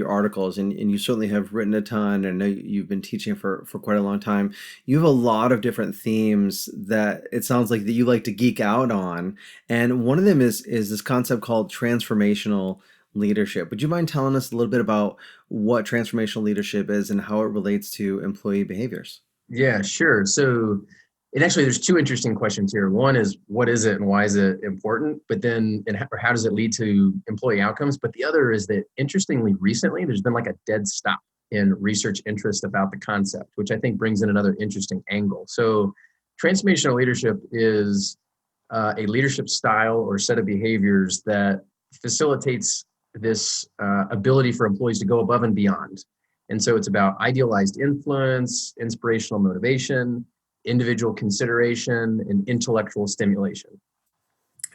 your articles, and you certainly have written a ton, and I know you've been teaching for quite a long time. You have a lot of different themes that it sounds like that you like to geek out on. And one of them is this concept called transformational leadership. Would you mind telling us a little bit about what transformational leadership is and how it relates to employee behaviors? Yeah, sure. So it actually, there's two interesting questions here. One is what is it and why is it important? But then, or how does it lead to employee outcomes? But the other is that interestingly, recently, there's been like a dead stop in research interest about the concept, which I think brings in another interesting angle. So transformational leadership is a leadership style or set of behaviors that facilitates this ability for employees to go above and beyond. And so it's about idealized influence, inspirational motivation, individual consideration, and intellectual stimulation.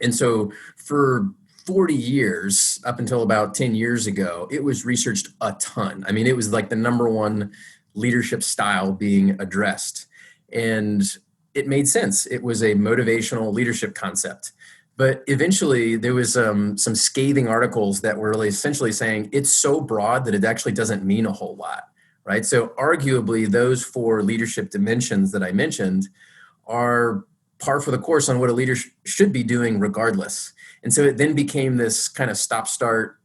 And so for 40 years, up until about 10 years ago, it was researched a ton. I mean, it was like the number one leadership style being addressed. And it made sense. It was a motivational leadership concept. But eventually, there was some scathing articles that were really essentially saying it's so broad that it actually doesn't mean a whole lot, right? So arguably, those four leadership dimensions that I mentioned are par for the course on what a leader should be doing regardless. And so it then became this kind of stop start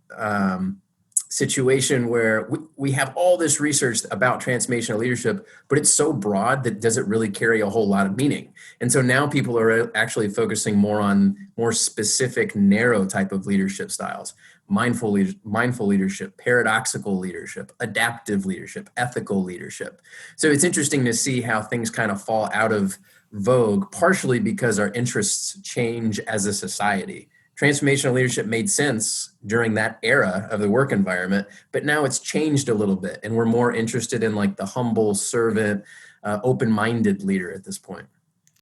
situation where we have all this research about transformational leadership, but it's so broad that does it really carry a whole lot of meaning. And so now people are actually focusing more on more specific, narrow type of leadership styles. Mindful leadership, paradoxical leadership, adaptive leadership, ethical leadership. So it's interesting to see how things kind of fall out of vogue, partially because our interests change as a society. Transformational leadership made sense during that era of the work environment, but now it's changed a little bit, and we're more interested in like the humble servant, open-minded leader at this point.